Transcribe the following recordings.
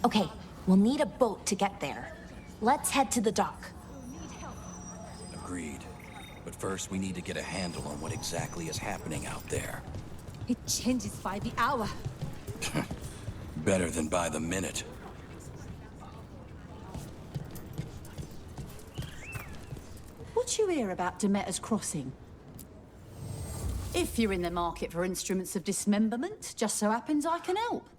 Okay, we'll need a boat to get there. Let's head to the dock. Agreed. But first, we need to get a handle on what exactly is happening out there. It changes by the hour. Better than by the minute. What you hear about Demeter's Crossing? If you're in the market for instruments of dismemberment, just so happens I can help.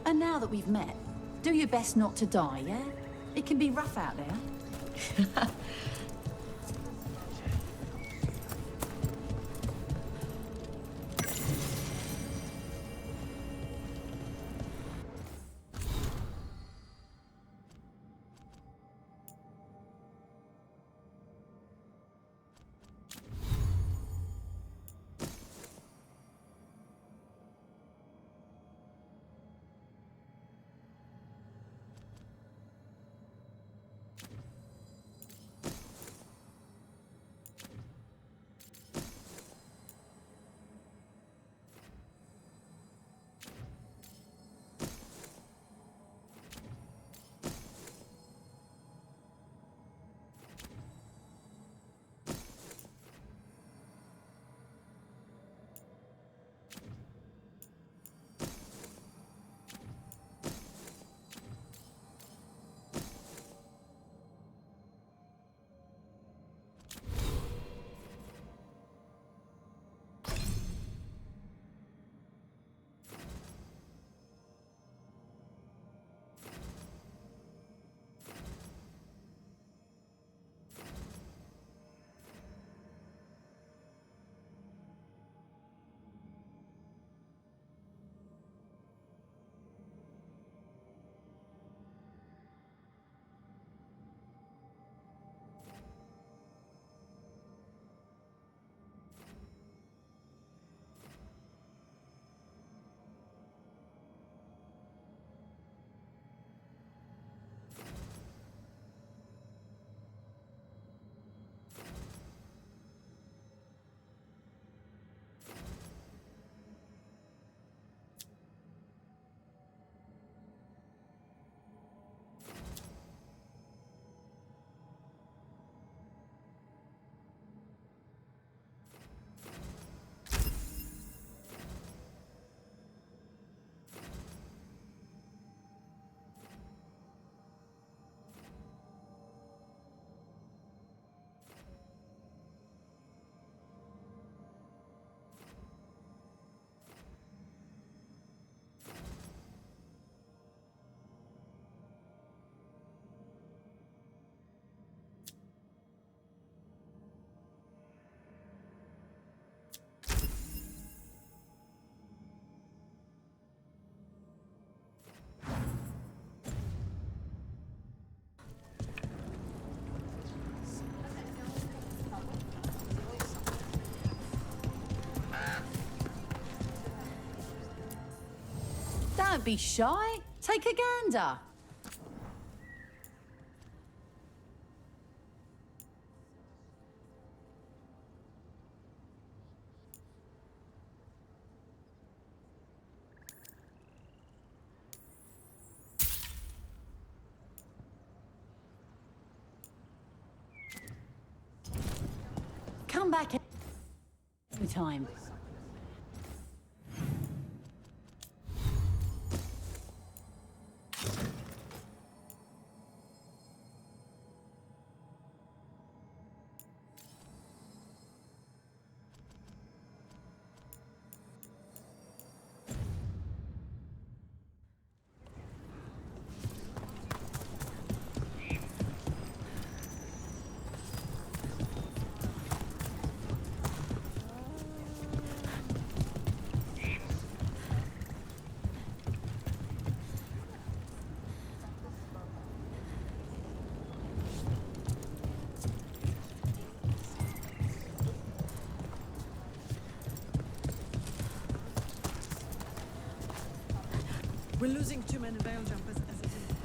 And now that we've met, do your best not to die, yeah? It can be rough out there. be shy. Take a gander. Come back every time. We're losing too many veil jumpers as it is.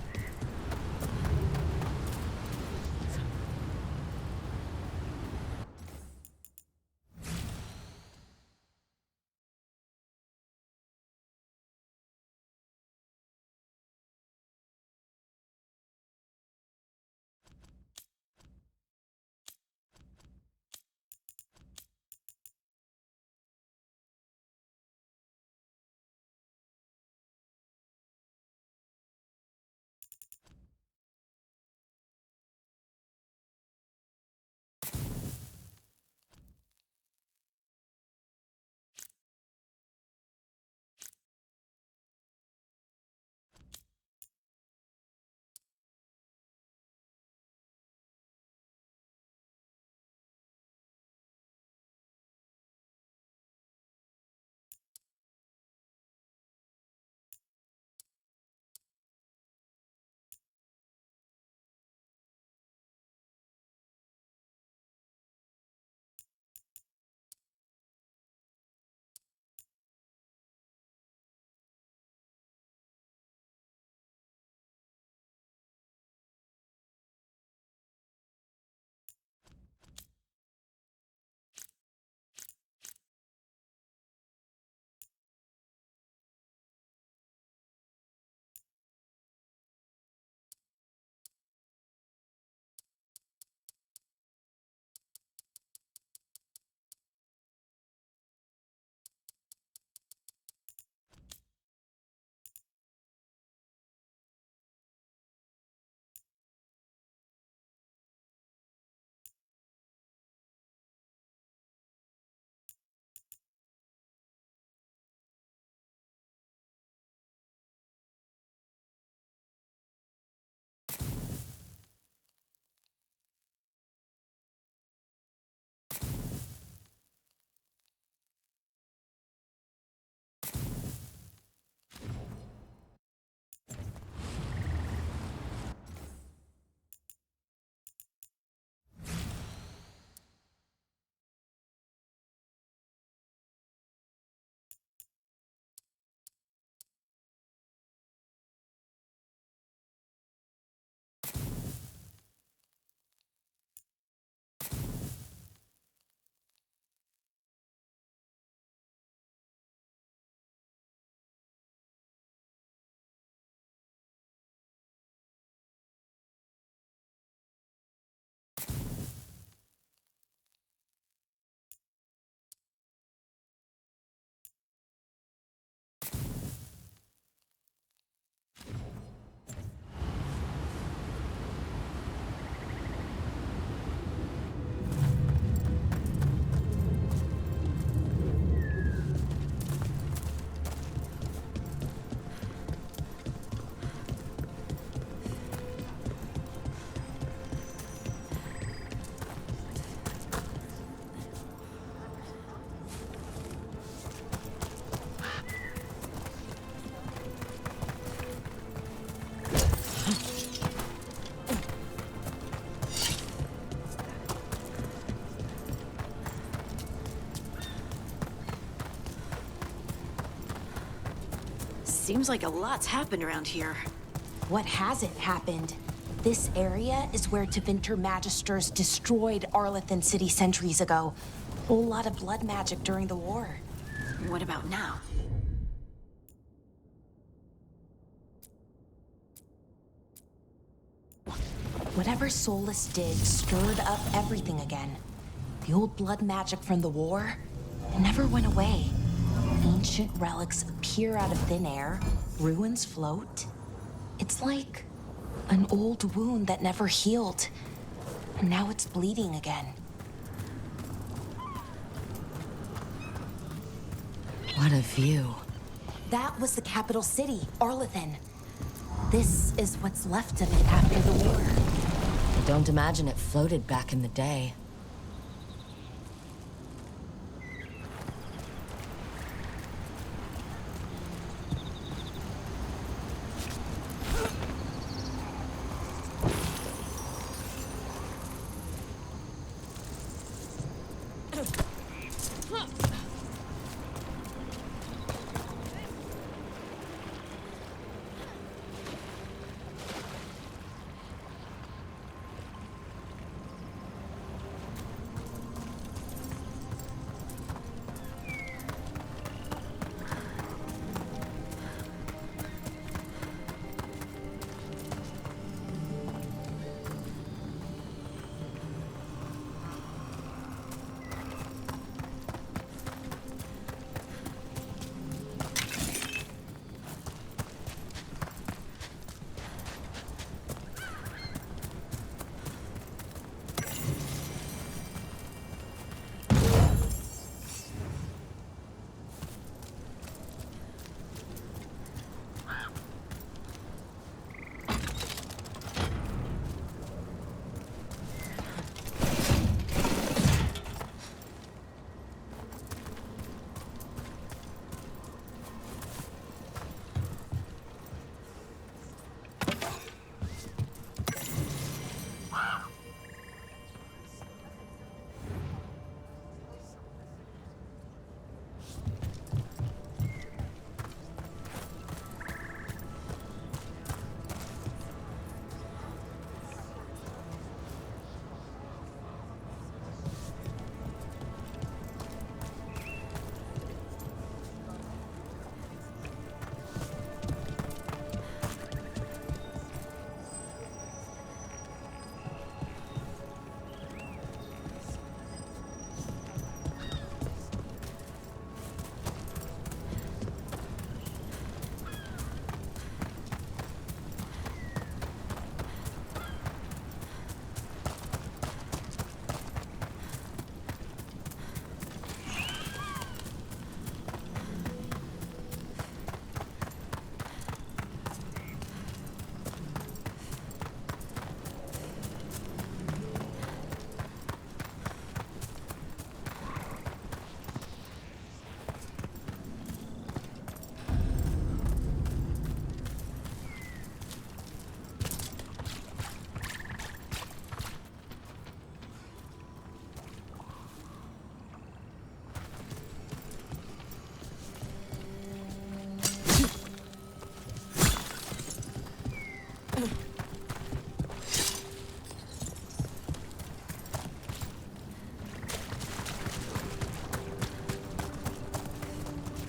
Seems like a lot's happened around here. What hasn't happened? This area is where Tevinter Magisters destroyed Arlethan City centuries ago. Whole lot of blood magic during the war. What about now? Whatever Solus did stirred up everything again. The old blood magic from the war, it never went away. Ancient relics appear out of thin air, ruins float. It's like an old wound that never healed, and now it's bleeding again. What a view. That was the capital city, Arlethan. This is what's left of it after the war. I don't imagine it floated back in the day.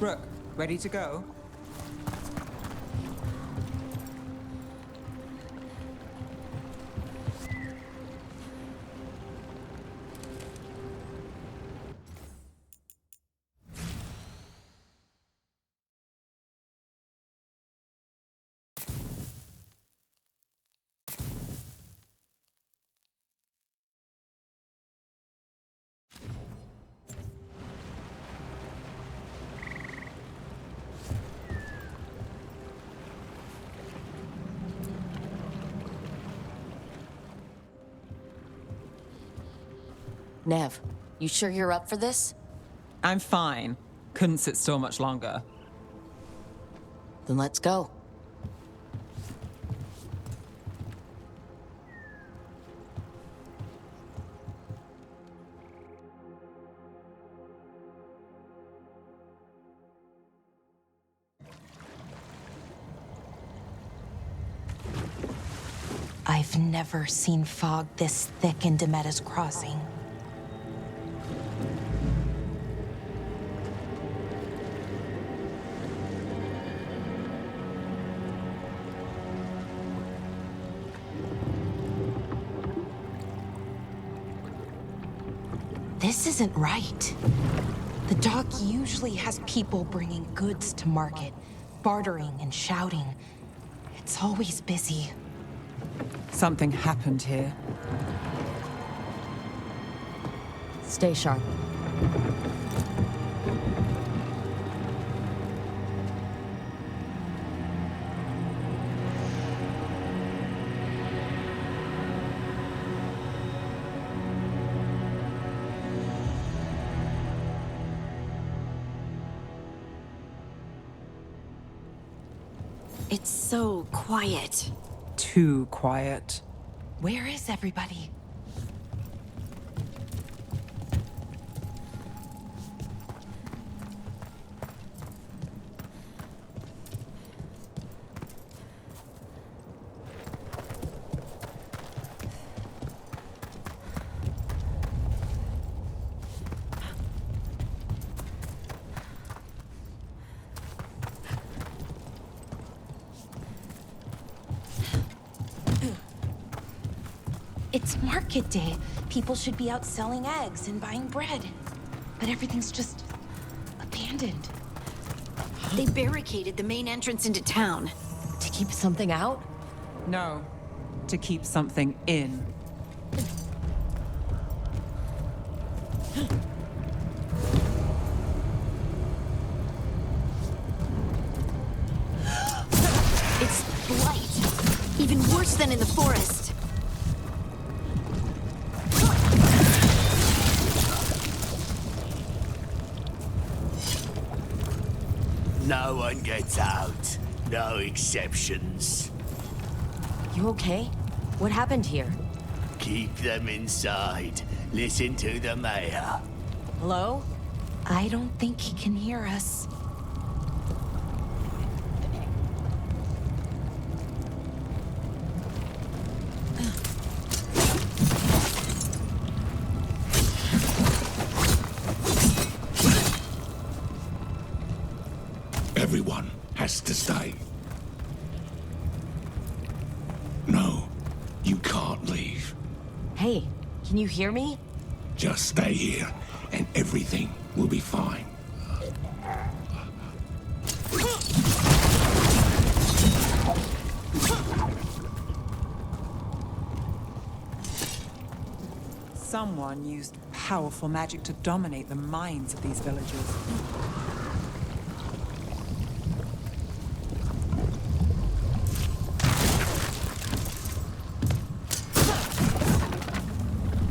Brooke, ready to go? Nev, you sure you're up for this? I'm fine. Couldn't sit still much longer. Then let's go. I've never seen fog this thick in Demetta's Crossing. This isn't right. The dock usually has people bringing goods to market, bartering and shouting. It's always busy. Something happened here. Stay sharp. It's so quiet. Too quiet. Where is everybody? It's market day. People should be out selling eggs and buying bread. But everything's just abandoned. They barricaded the main entrance into town. To keep something out? No. To keep something in. It's blight. Even worse than in the forest. No one gets out. No exceptions. You okay? What happened here? Keep them inside. Listen to the mayor. Hello? I don't think he can hear us. Everyone has to stay. No, you can't leave. Hey, can you hear me? Just stay here, and everything will be fine. Someone used powerful magic to dominate the minds of these villagers.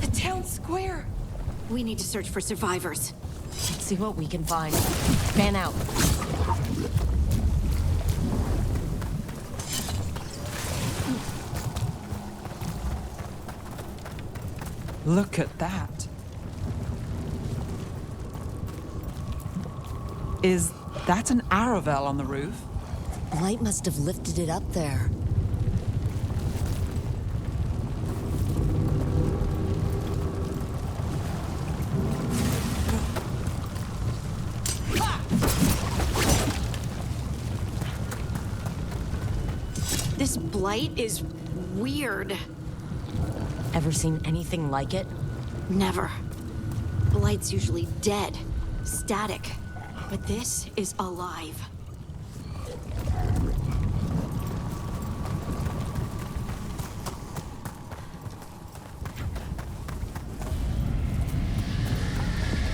The town square! We need to search for survivors. Let's see what we can find. Fan out. Look at that. Is that an Aravel on the roof? Light must have lifted it up there. This blight is weird. Ever seen anything like it? Never. Blight's usually dead, static. But this is alive.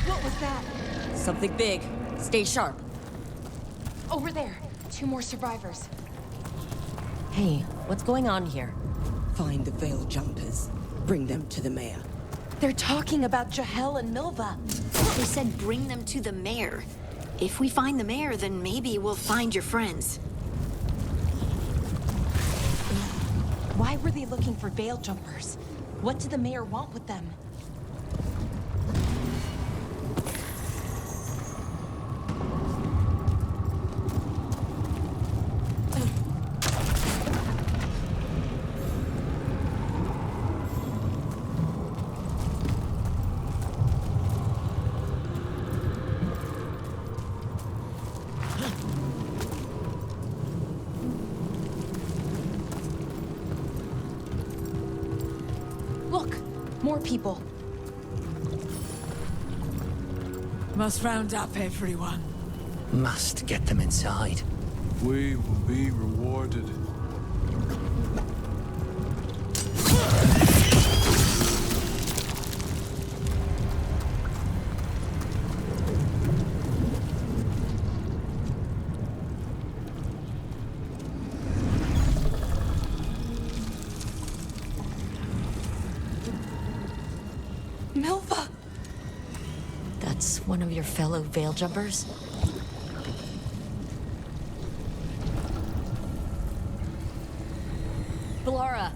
What was that? Something big. Stay sharp. Over there. 2 more survivors. Hey, what's going on here? Find the veil jumpers. Bring them to the mayor. They're talking about Jahel and Milva. They said bring them to the mayor. If we find the mayor, then maybe we'll find your friends. Why were they looking for veil jumpers? What did the mayor want with them? Look, more people. Must round up everyone. Must get them inside. We will be rewarded. Milva! That's one of your fellow Veil Jumpers? Bellara!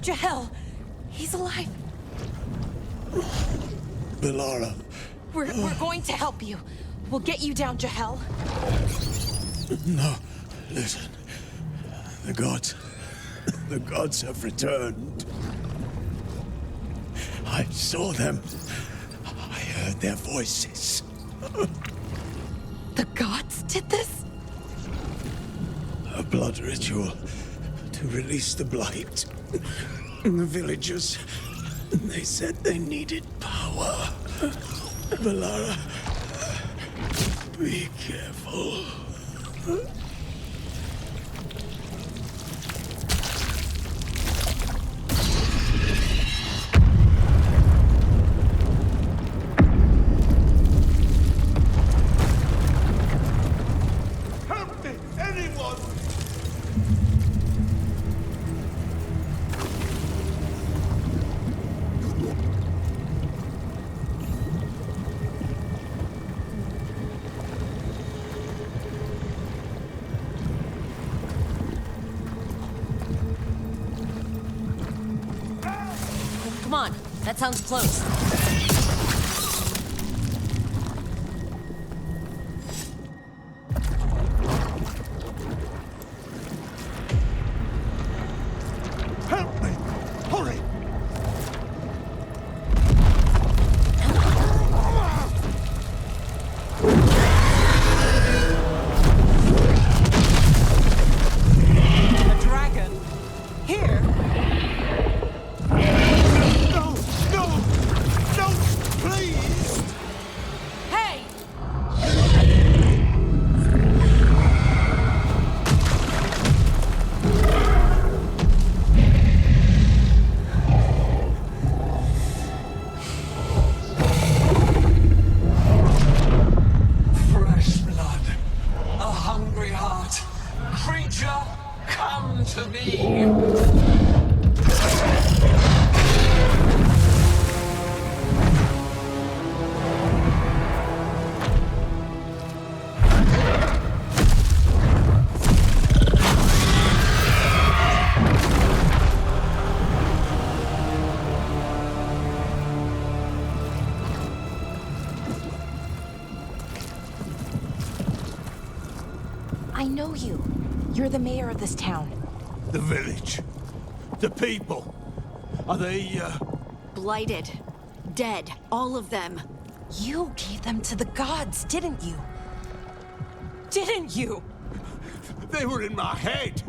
Jahel! He's alive! Bellara. We're going to help you. We'll get you down, Jahel. No, listen. The gods have returned. I saw them. I heard their voices. The gods did this? A blood ritual to release the blight. And the villagers, they said they needed power. Bellara, be careful. Help me, anyone! Come on, that sounds close. Help me! Hurry! A dragon? Here? No! No! No! Please! Hey! Fresh blood, a hungry heart. Creature, come to me. I know you. You're the mayor of this town. The village. The people. Are they, Blighted. Dead. All of them. You gave them to the gods, didn't you? Didn't you? They were in my head.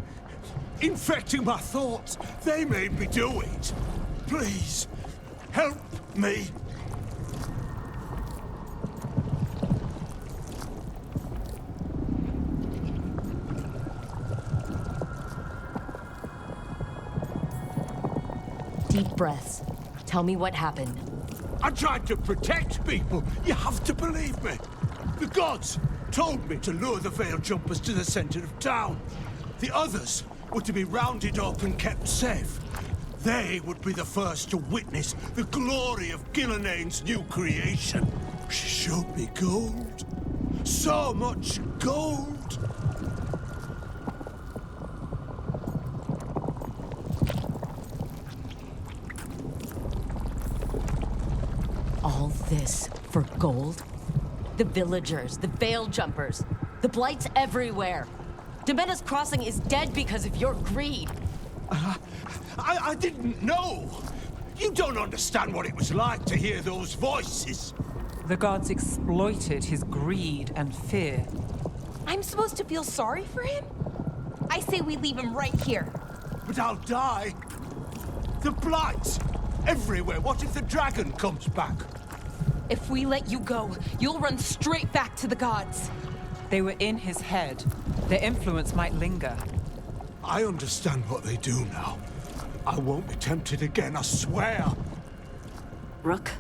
Infecting my thoughts. They made me do it. Please, help me. Deep breaths. Tell me what happened. I tried to protect people. You have to believe me. The gods told me to lure the Veil Jumpers to the center of town. The others were to be rounded up and kept safe. They would be the first to witness the glory of Gillenane's new creation. She showed me gold. So much gold. All this for gold? The villagers, the Veil Jumpers, the blights everywhere. Demena's Crossing is dead because of your greed. I didn't know. You don't understand what it was like to hear those voices. The gods exploited his greed and fear. I'm supposed to feel sorry for him? I say we leave him right here. But I'll die. The blights! Everywhere. What if the dragon comes back? If we let you go, you'll run straight back to the gods. They were in his head. Their influence might linger. I understand what they do now. I won't be tempted again, I swear. Rook?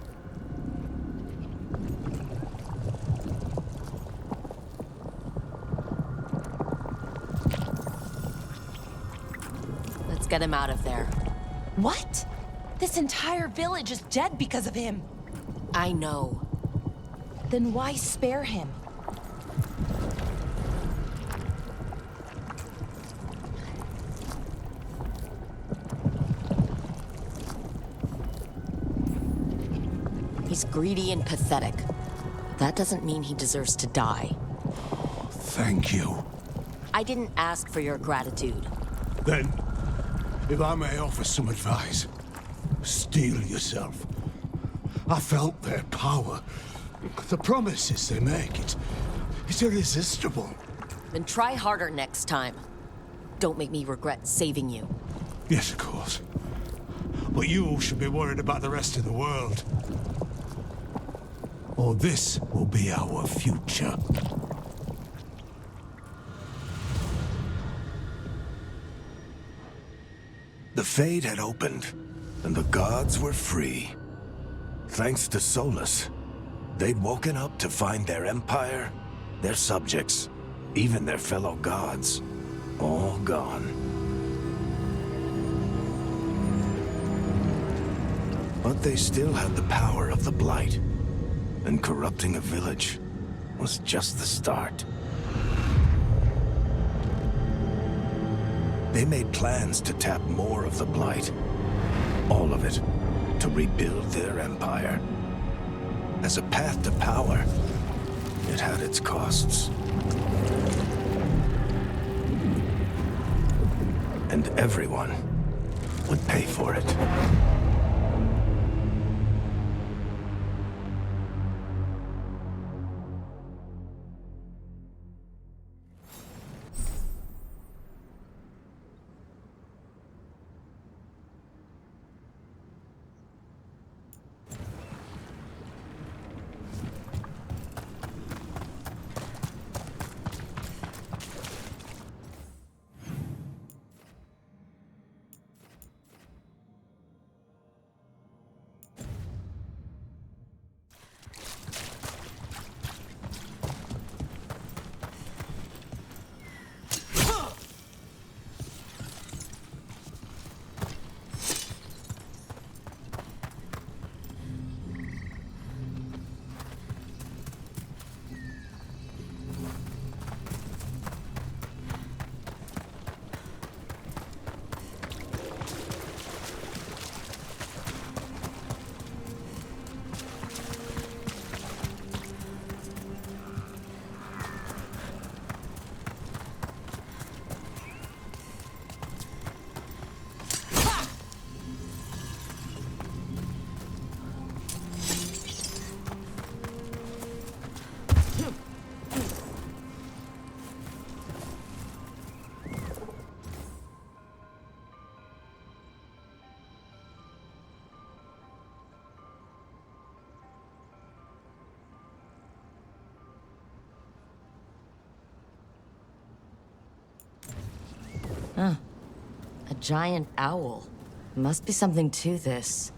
Let's get him out of there. What? This entire village is dead because of him. I know. Then why spare him? He's greedy and pathetic. That doesn't mean he deserves to die. Thank you. I didn't ask for your gratitude. Then, if I may offer some advice, steel yourself. I felt their power. The promises they make, it's irresistible. Then try harder next time. Don't make me regret saving you. Yes, of course. But you should be worried about the rest of the world. Or this will be our future. The Fade had opened, and the gods were free. Thanks to Solus, they'd woken up to find their empire, their subjects, even their fellow gods, all gone. But they still had the power of the Blight, and corrupting a village was just the start. They made plans to tap more of the Blight, all of it, to rebuild their empire. As a path to power, it had its costs. And everyone would pay for it. Huh. A giant owl. Must be something to this.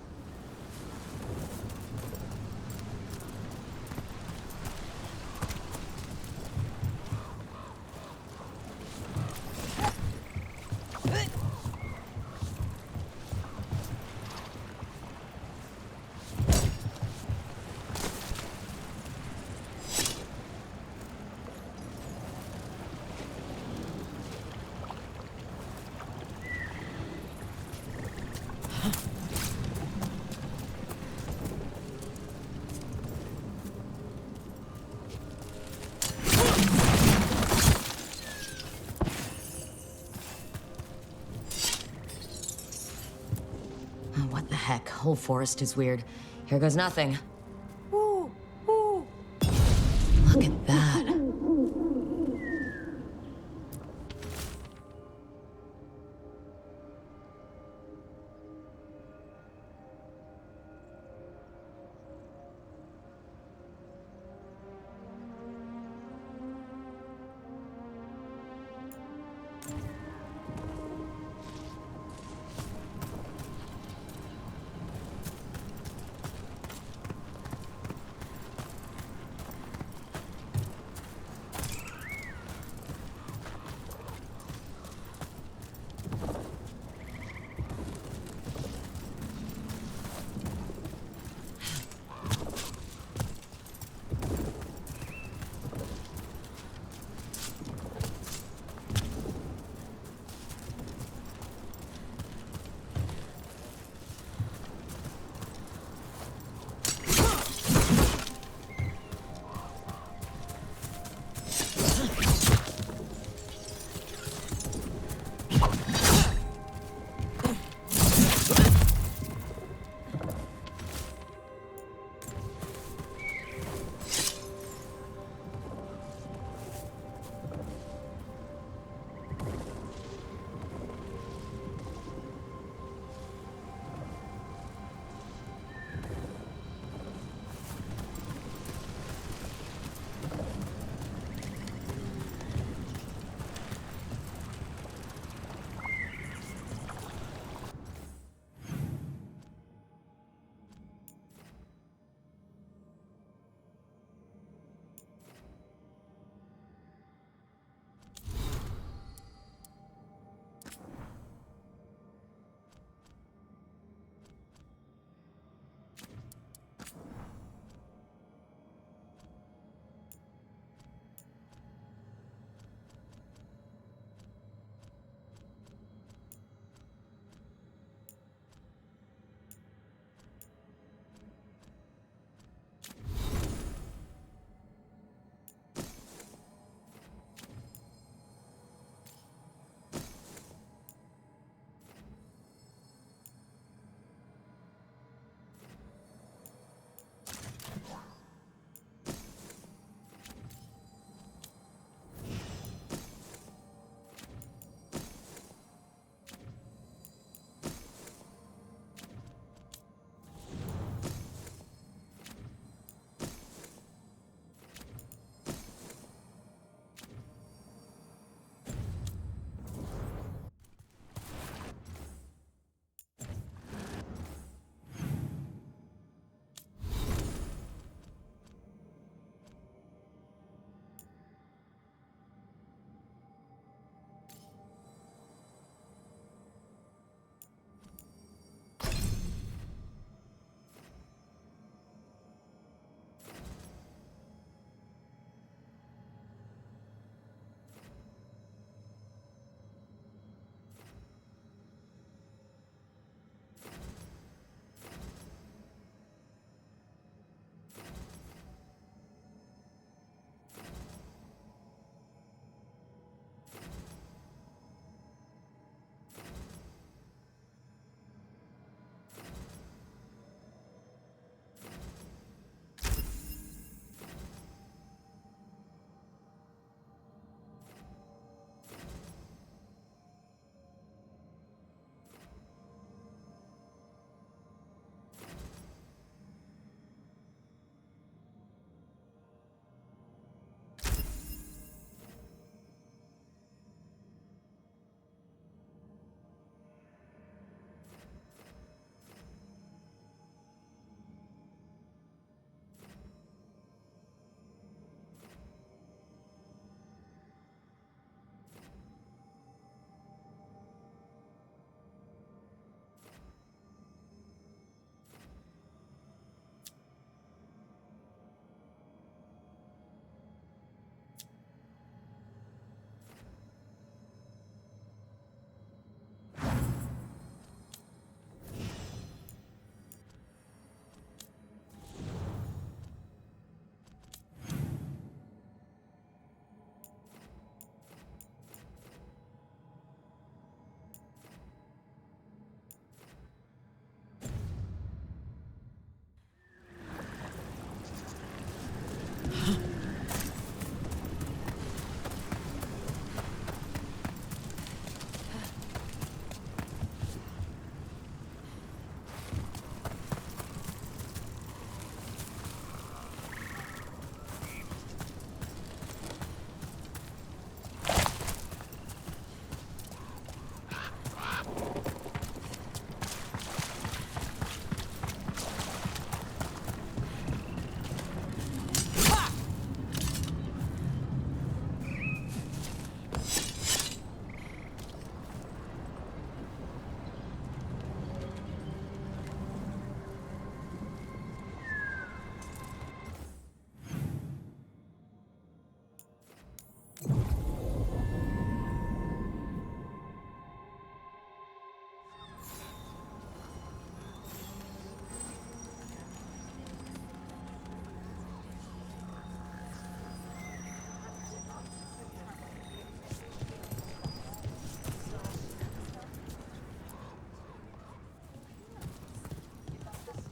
What the heck? Whole forest is weird. Here goes nothing. Ooh, ooh.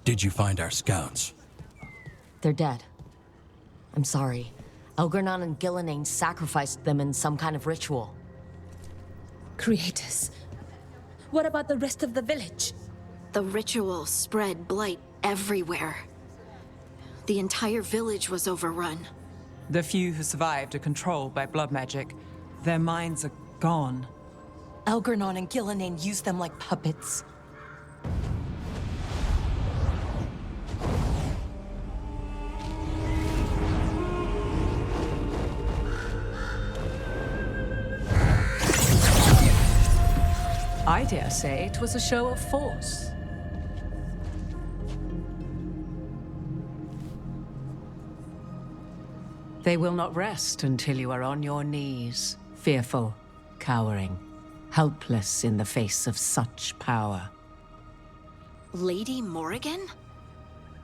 Did you find our scouts? They're dead. I'm sorry. Elgernon and Gillenane sacrificed them in some kind of ritual. Creators. What about the rest of the village? The ritual spread blight everywhere. The entire village was overrun. The few who survived are controlled by blood magic. Their minds are gone. Elgernon and Gillenane used them like puppets. I dare say it was a show of force. They will not rest until you are on your knees, fearful, cowering, helpless in the face of such power. Lady Morrigan?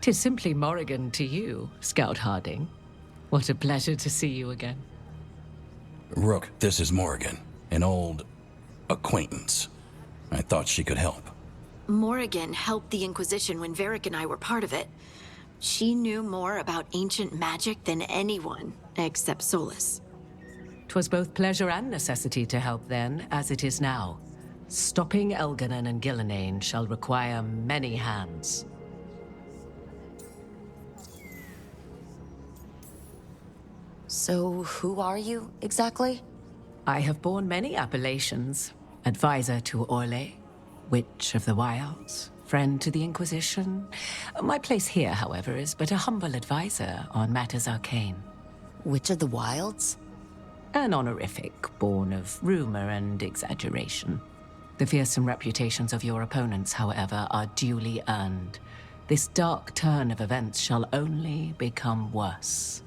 'Tis simply Morrigan to you, Scout Harding. What a pleasure to see you again. Rook, this is Morrigan, an old acquaintance. I thought she could help. Morrigan helped the Inquisition when Varric and I were part of it. She knew more about ancient magic than anyone, except Solus. 'Twas both pleasure and necessity to help then, as it is now. Stopping Elgernon and Gillenane shall require many hands. So, who are you, exactly? I have borne many appellations. Advisor to Orlais, Witch of the Wilds, friend to the Inquisition. My place here, however, is but a humble advisor on matters arcane. Witch of the Wilds? An honorific born of rumor and exaggeration. The fearsome reputations of your opponents, however, are duly earned. This dark turn of events shall only become worse.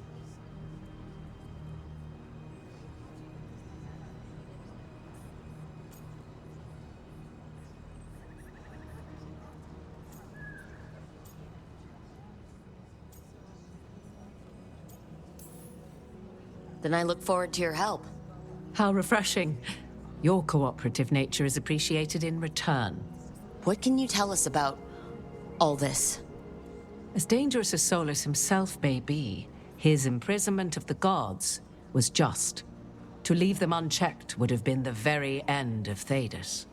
Then I look forward to your help. How refreshing. Your cooperative nature is appreciated in return. What can you tell us about all this? As dangerous as Solus himself may be, his imprisonment of the gods was just. To leave them unchecked would have been the very end of Thedas.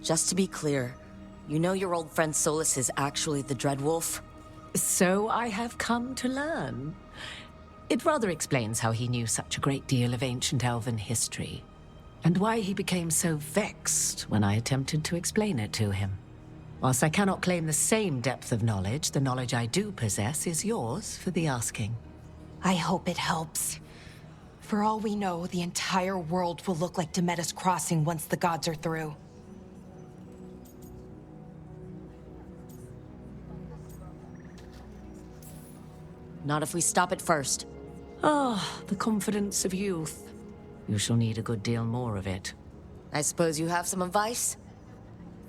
Just to be clear, you know your old friend Solus is actually the Dreadwolf? So I have come to learn. It rather explains how he knew such a great deal of ancient elven history, and why he became so vexed when I attempted to explain it to him. Whilst I cannot claim the same depth of knowledge, the knowledge I do possess is yours for the asking. I hope it helps. For all we know, the entire world will look like Demetus Crossing once the gods are through. Not if we stop it first. Ah, the confidence of youth. You shall need a good deal more of it. I suppose you have some advice?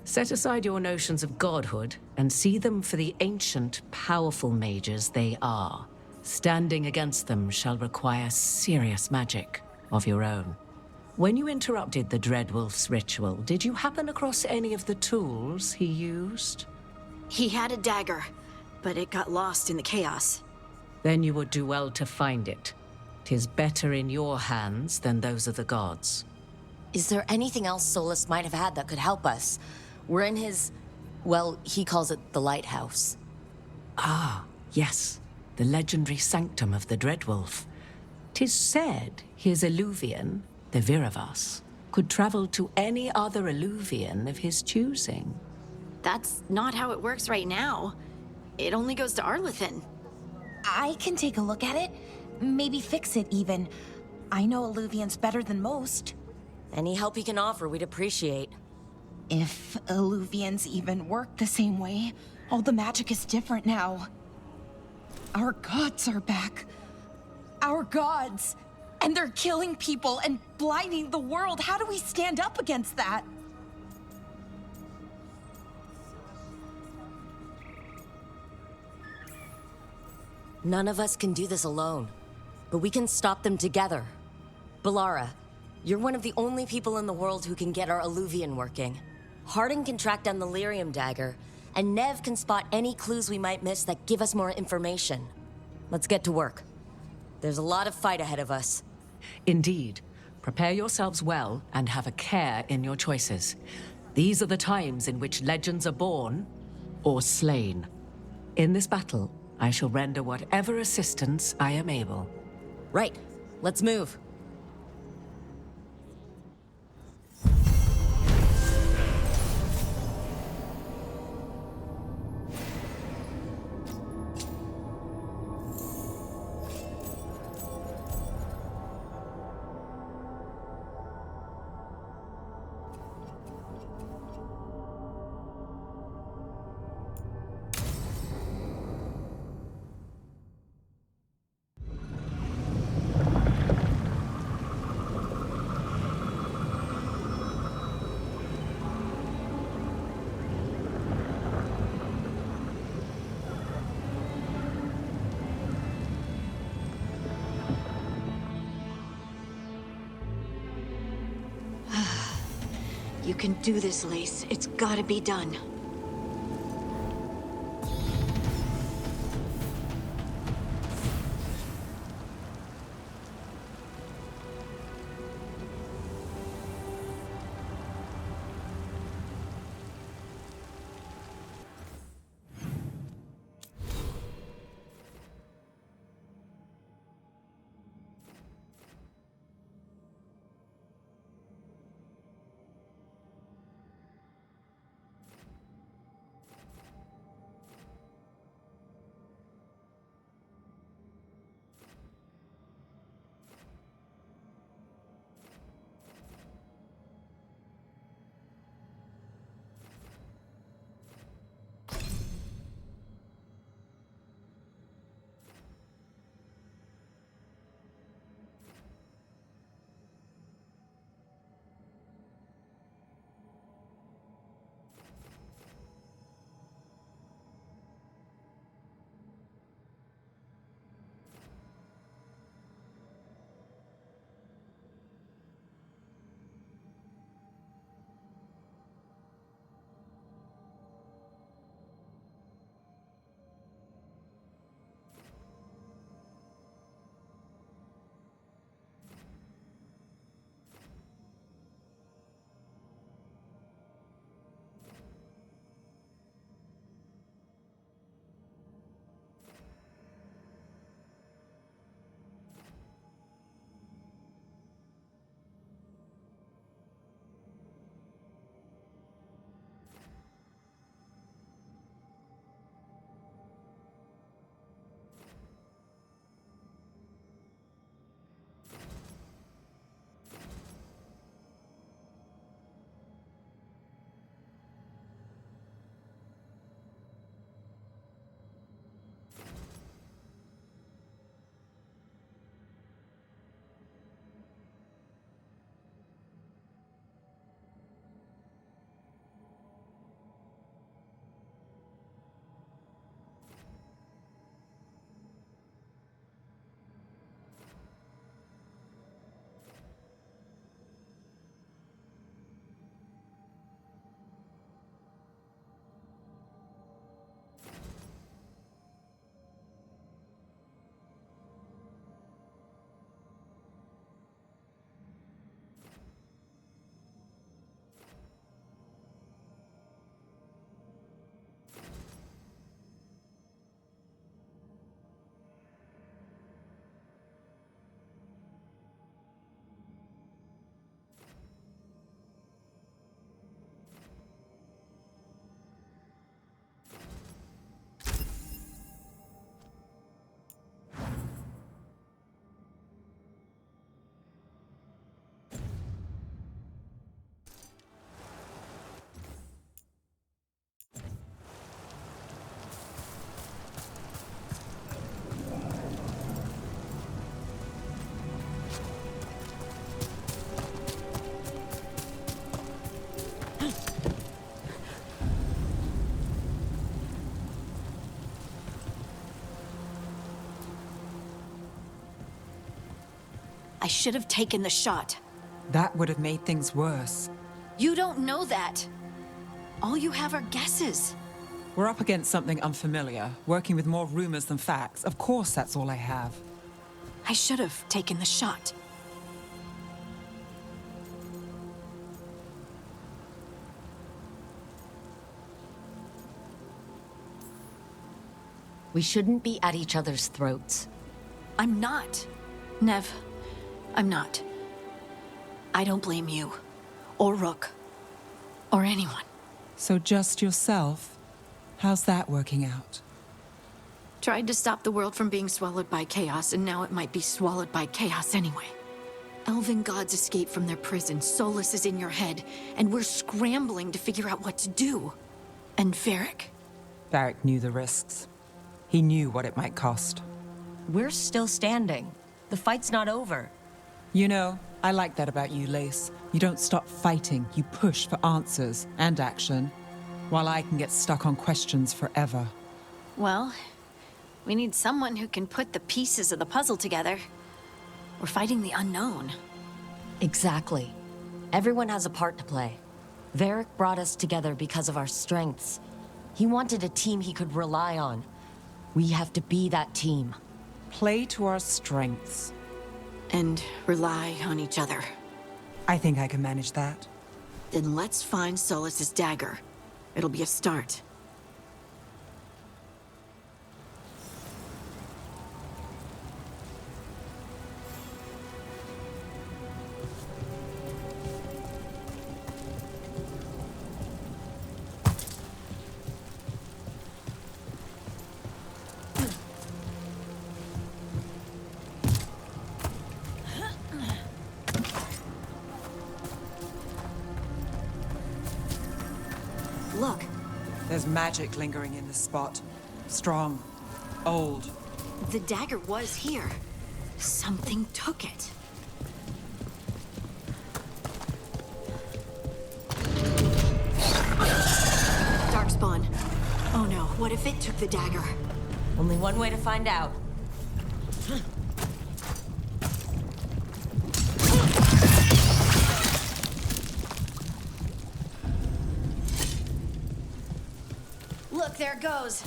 Set aside your notions of godhood and see them for the ancient, powerful mages they are. Standing against them shall require serious magic of your own. When you interrupted the Dreadwolf's ritual, did you happen across any of the tools he used? He had a dagger, but it got lost in the chaos. Then you would do well to find it. 'Tis better in your hands than those of the gods. Is there anything else Solus might have had that could help us? We're in his... well, he calls it the lighthouse. Ah, yes. The legendary sanctum of the Dreadwolf. 'Tis said his Illuvian, the Viravas, could travel to any other Illuvian of his choosing. That's not how it works right now. It only goes to Arlethan. I can take a look at it. Maybe fix it, even. I know Illuvians better than most. Any help you can offer, we'd appreciate. If Illuvians even work the same way, all the magic is different now. Our gods are back. Our gods! And they're killing people and blighting the world. How do we stand up against that? None of us can do this alone, but we can stop them together. Balara, you're one of the only people in the world who can get our Alluvian working. Harding can track down the Lyrium dagger, and Nev can spot any clues we might miss that give us more information. Let's get to work. There's a lot of fight ahead of us. Indeed. Prepare yourselves well and have a care in your choices. These are the times in which legends are born or slain. In this battle, I shall render whatever assistance I am able. Right. Let's move. You can do this, Lace. It's gotta be done. I should have taken the shot. That would have made things worse. You don't know that. All you have are guesses. We're up against something unfamiliar, working with more rumors than facts. Of course, that's all I have. I should have taken the shot. We shouldn't be at each other's throats. I'm not. Nev, I'm not. I don't blame you. Or Rook. Or anyone. So just yourself? How's that working out? Tried to stop the world from being swallowed by chaos, and now it might be swallowed by chaos anyway. Elven gods escape from their prison, Solus is in your head, and we're scrambling to figure out what to do. And Varric? Varric knew the risks. He knew what it might cost. We're still standing. The fight's not over. You know, I like that about you, Lace. You don't stop fighting, you push for answers and action, while I can get stuck on questions forever. Well, we need someone who can put the pieces of the puzzle together. We're fighting the unknown. Exactly. Everyone has a part to play. Varric brought us together because of our strengths. He wanted a team he could rely on. We have to be that team. Play to our strengths. And rely on each other. I think I can manage that. Then let's find Solus's dagger. It'll be a start. Look. There's magic lingering in this spot. Strong. Old. The dagger was here. Something took it. Darkspawn. Oh no, what if it took the dagger? Only one way to find out. Look, there it goes.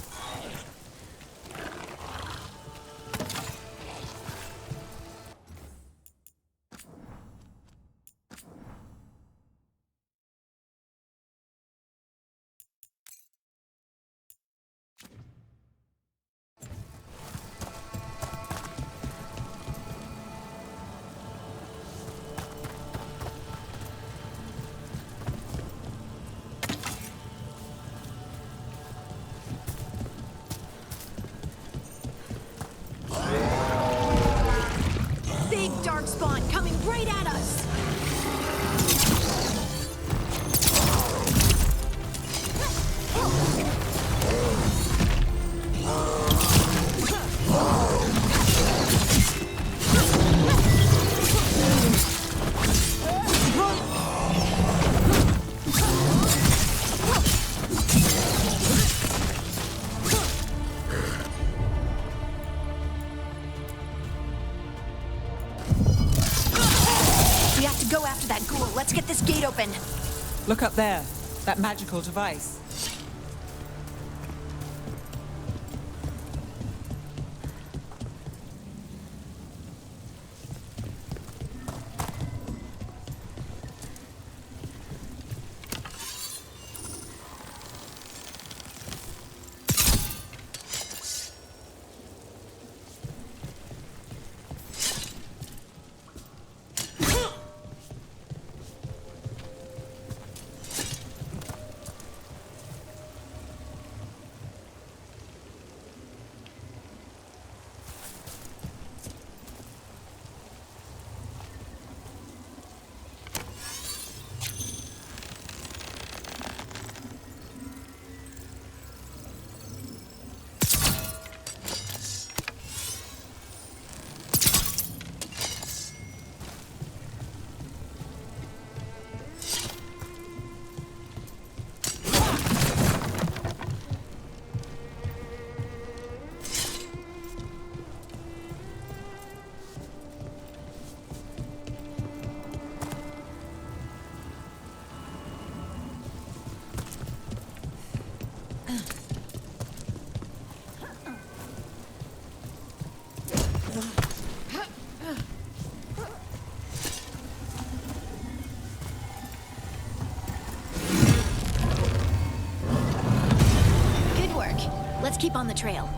Big darkspawn coming right at us! We have to go after that ghoul. Let's get this gate open. Look up there. That magical device. Good work. Let's keep on the trail.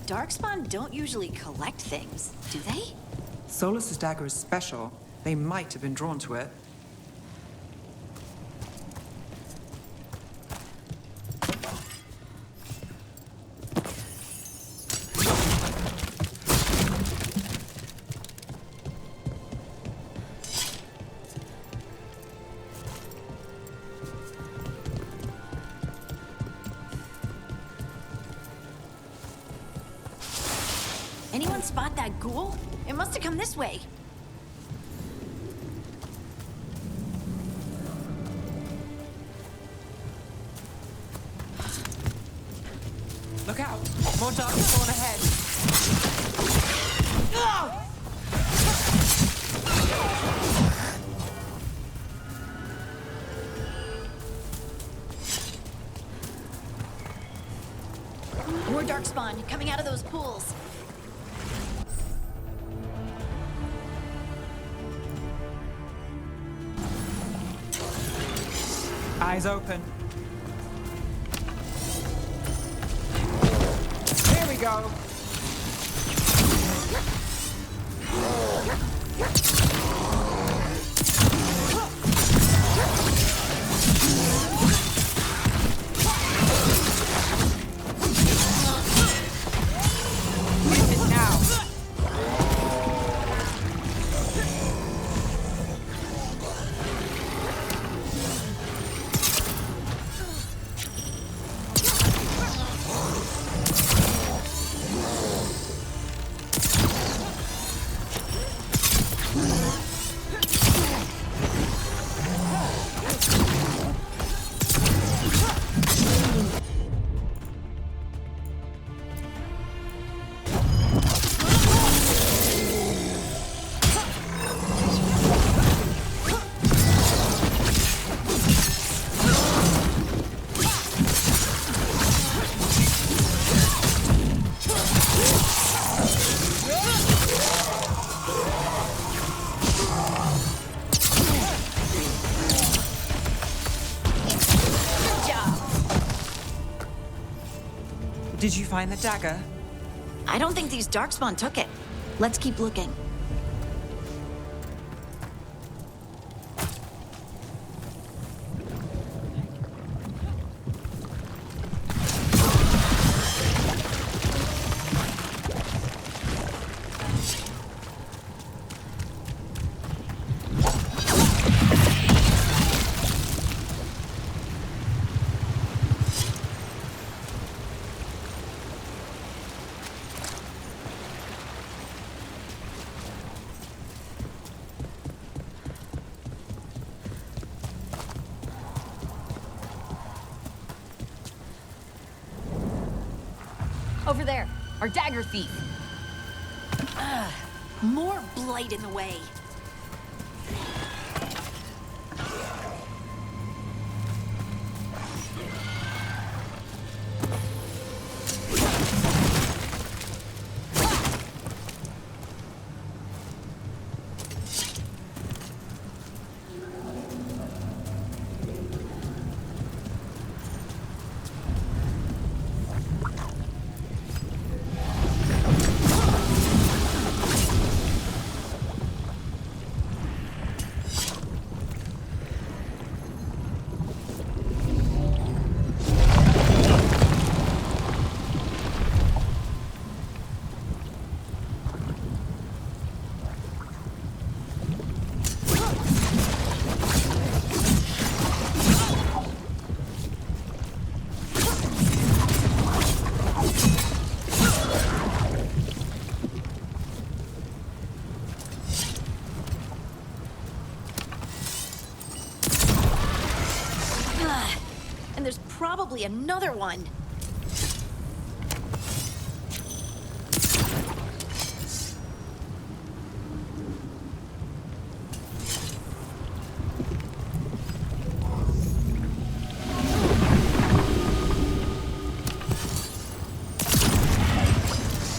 Darkspawn don't usually collect things, do they? Solus's dagger is special. They might have been drawn to it. Anyone spot that ghoul? It must have come this way. Look out! More darkspawn ahead! More darkspawn coming out of those pools. Eyes open. Here we go. Use it now. Did you find the dagger? I don't think these darkspawn took it. Let's keep looking. Over there, our dagger thief. More blight in the way. And there's probably another one.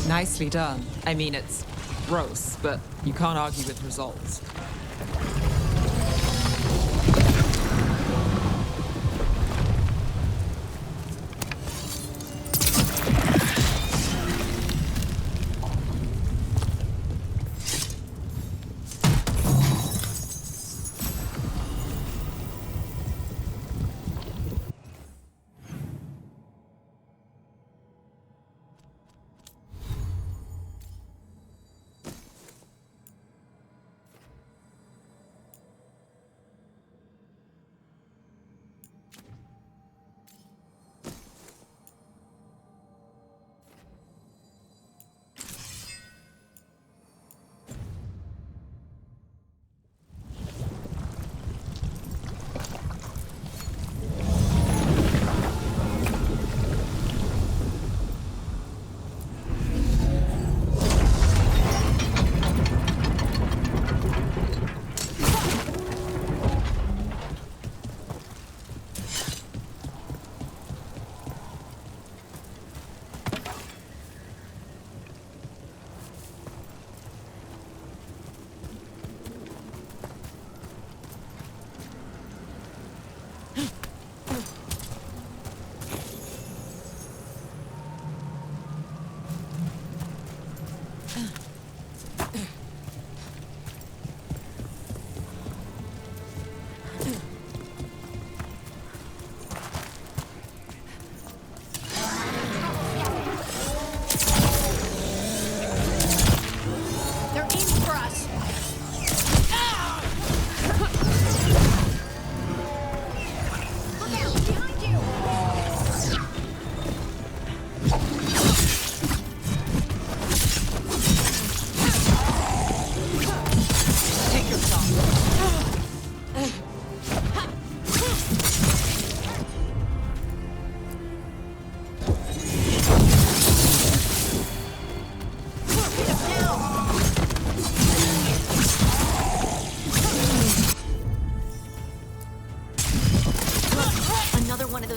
Nicely done. I mean, it's gross, but you can't argue with results.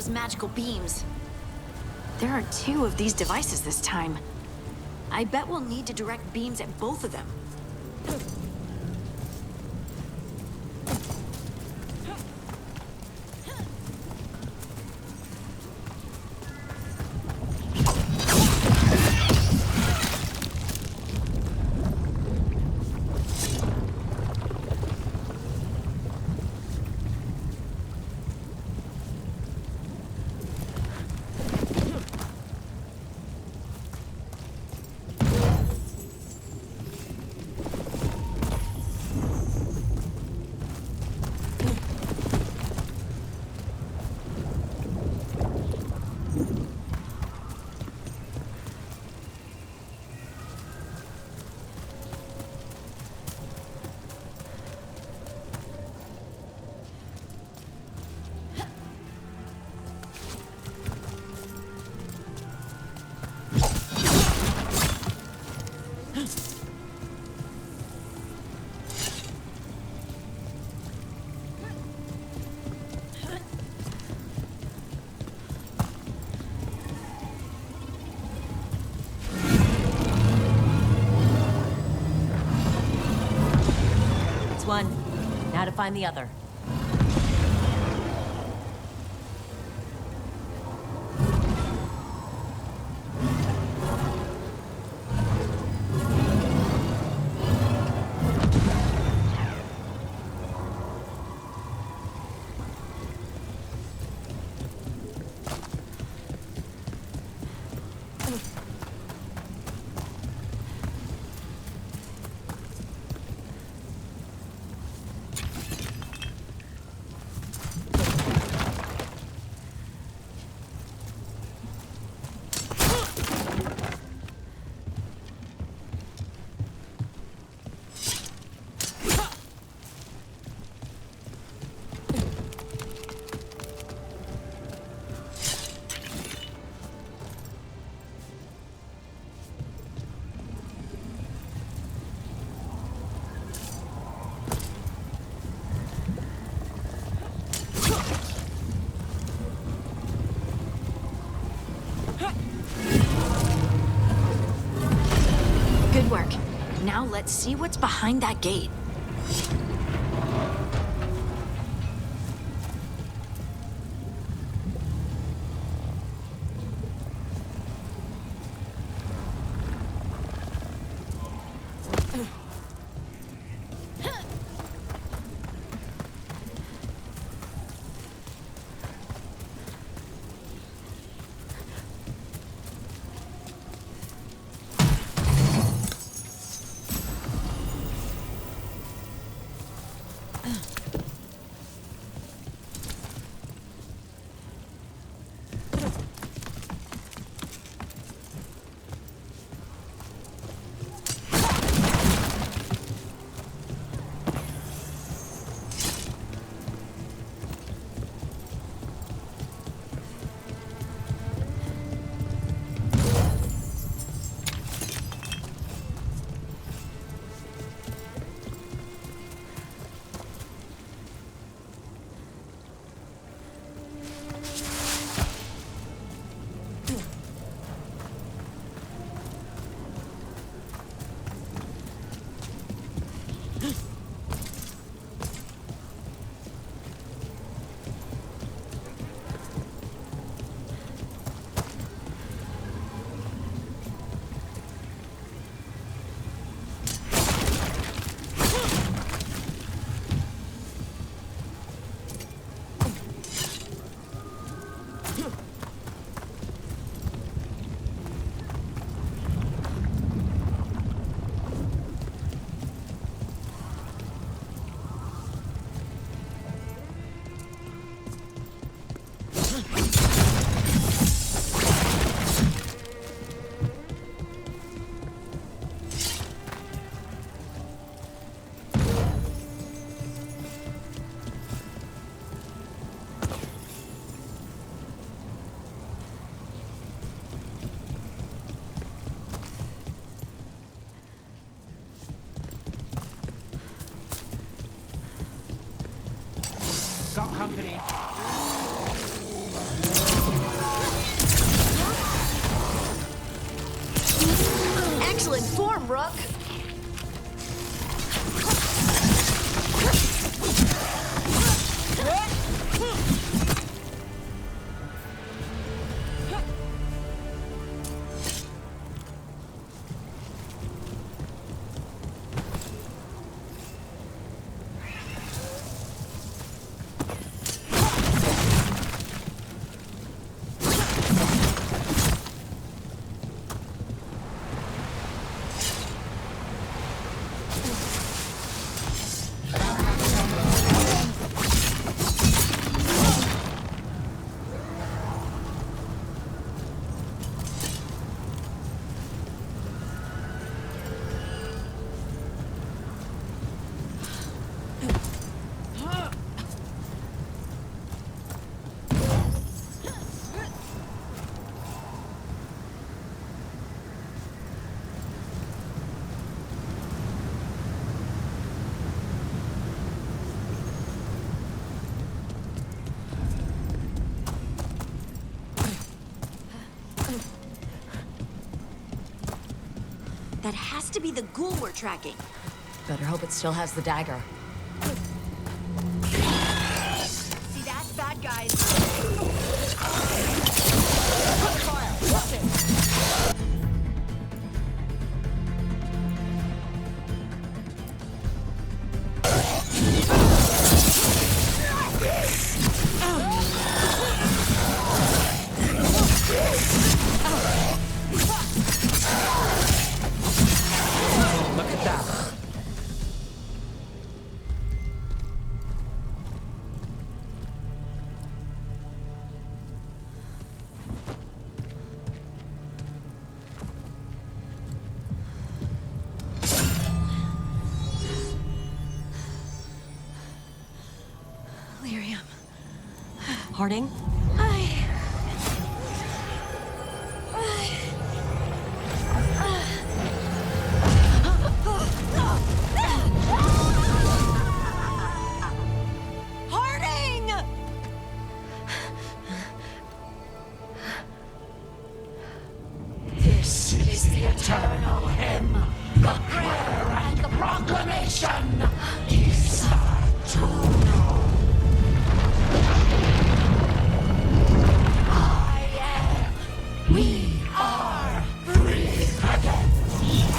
Magical beams. There are 2 of these devices this time. I bet we'll need to direct beams at both of them. find the other. Good work. Now let's see what's behind that gate. Got company. Excellent form, Rook. That has to be the ghoul we're tracking. Better hope it still has the dagger. Harding? Harding! This is the eternal hymn, the prayer and the proclamation. We are free again,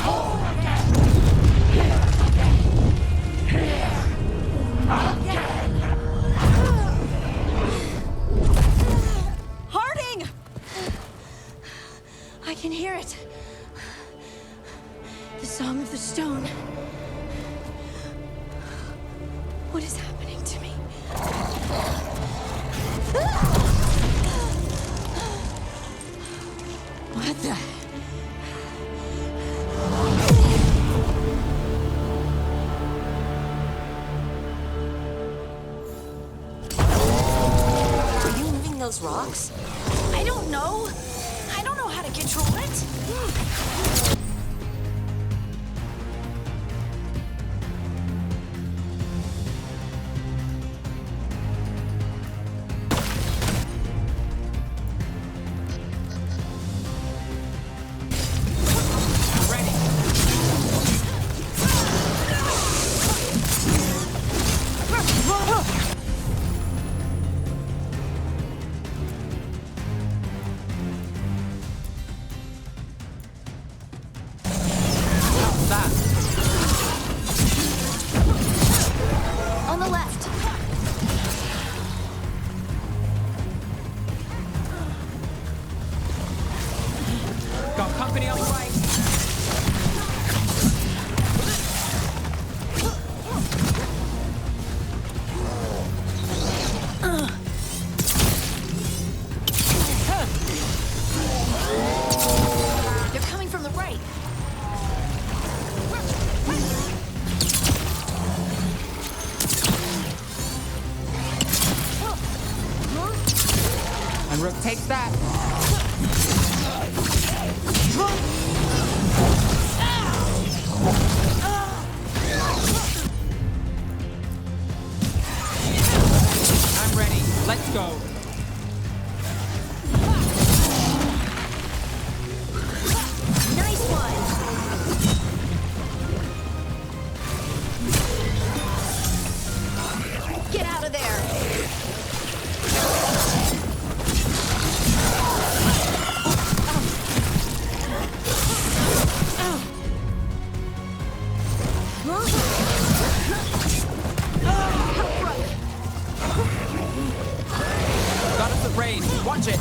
whole again, here again, here again. Harding! I can hear it. The Song of the Stone. What is happening to me? What the? Are you moving those rocks? I don't know. I don't know how to control it. On the left. Got company on the right. They're coming from the right. And Rook takes that. I'm ready. Let's go. Nice one. Get out of there. Got us at range. Watch it.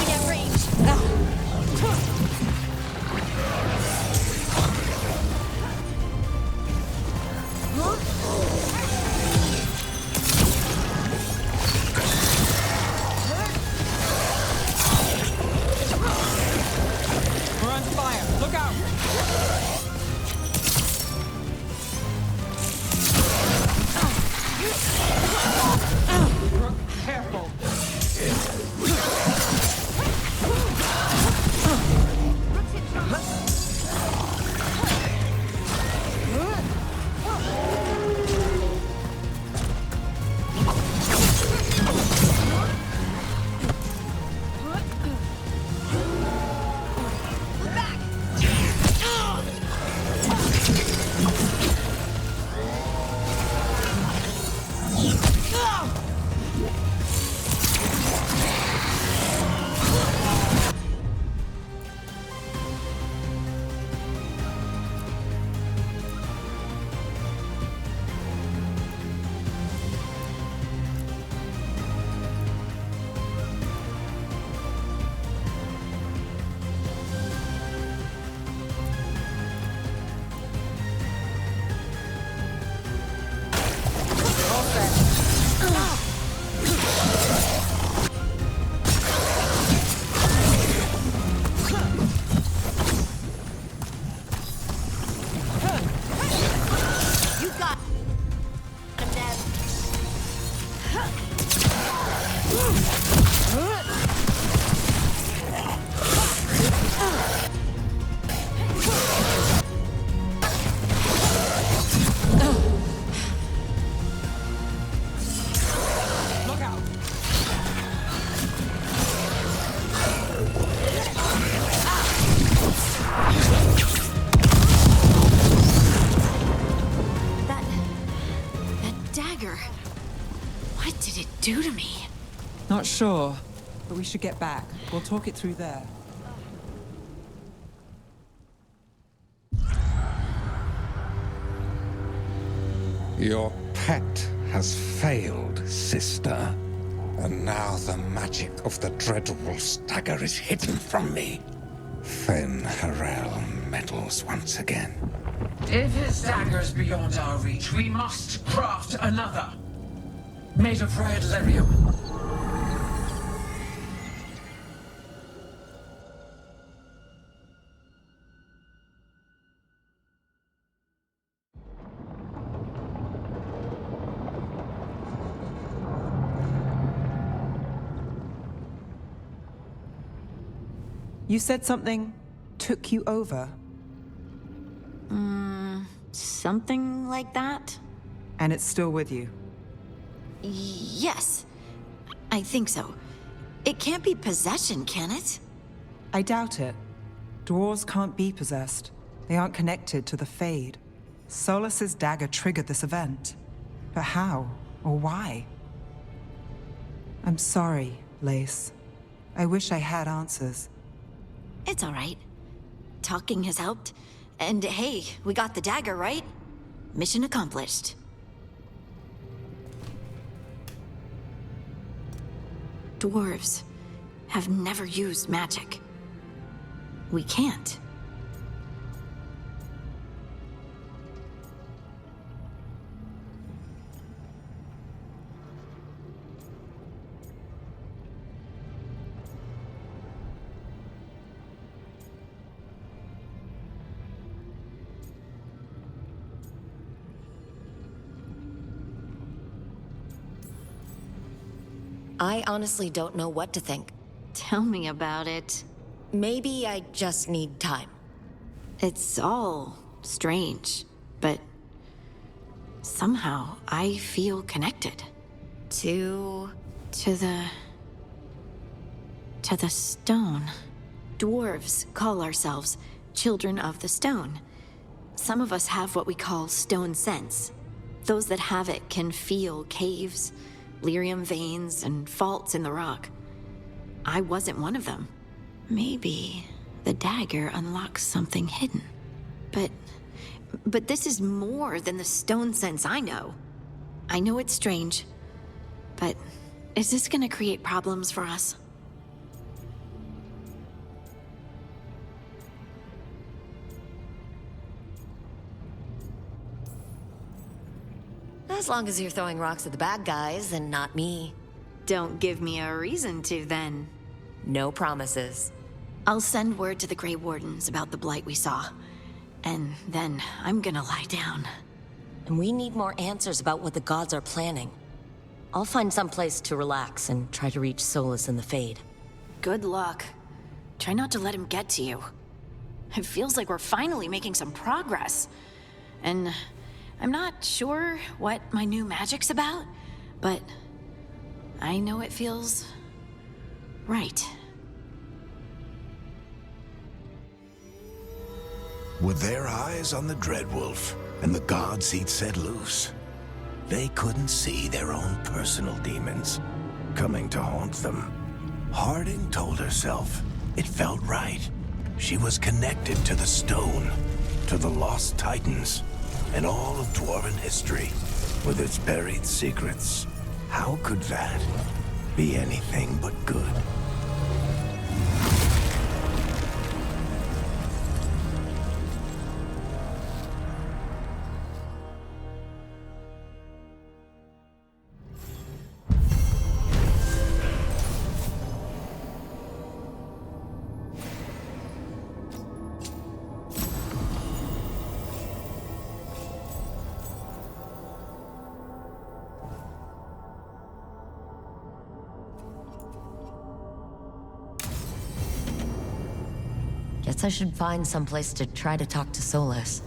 Get range. We're under fire. Look out. do to me? Not sure, but we should get back. We'll talk it through there. Your pet has failed, sister. And now the magic of the Dreadwolf's dagger is hidden from me. Fen Harel meddles once again. If his dagger's beyond our reach, we must craft another. Made of red lyrium. You said something took you over. Something like that? And it's still with you. Yes. I think so. It can't be possession, can it? I doubt it. Dwarves can't be possessed. They aren't connected to the Fade. Solus's dagger triggered this event. But how? Or why? I'm sorry, Lace. I wish I had answers. It's all right. Talking has helped. And hey, we got the dagger, right? Mission accomplished. Dwarves have never used magic. We can't. I honestly don't know what to think. Tell me about it. Maybe I just need time. It's all strange, but somehow I feel connected. To the stone. Dwarves call ourselves children of the stone. Some of us have what we call stone sense. Those that have it can feel caves, lyrium veins, and faults in the rock. I wasn't one of them. Maybe the dagger unlocks something hidden. But this is more than the stone sense I know. I know it's strange, but is this gonna create problems for us? As long as you're throwing rocks at the bad guys and not me. Don't give me a reason to, then. No promises. I'll send word to the Grey Wardens about the blight we saw. And then I'm gonna lie down. And we need more answers about what the gods are planning. I'll find some place to relax and try to reach Solus in the Fade. Good luck. Try not to let him get to you. It feels like we're finally making some progress. And I'm not sure what my new magic's about, but I know it feels right. With their eyes on the Dreadwolf and the gods he'd set loose, they couldn't see their own personal demons coming to haunt them. Harding told herself it felt right. She was connected to the stone, to the lost titans, and all of Dwarven history, with its buried secrets. How could that be anything but good? Guess I should find someplace to try to talk to Solus.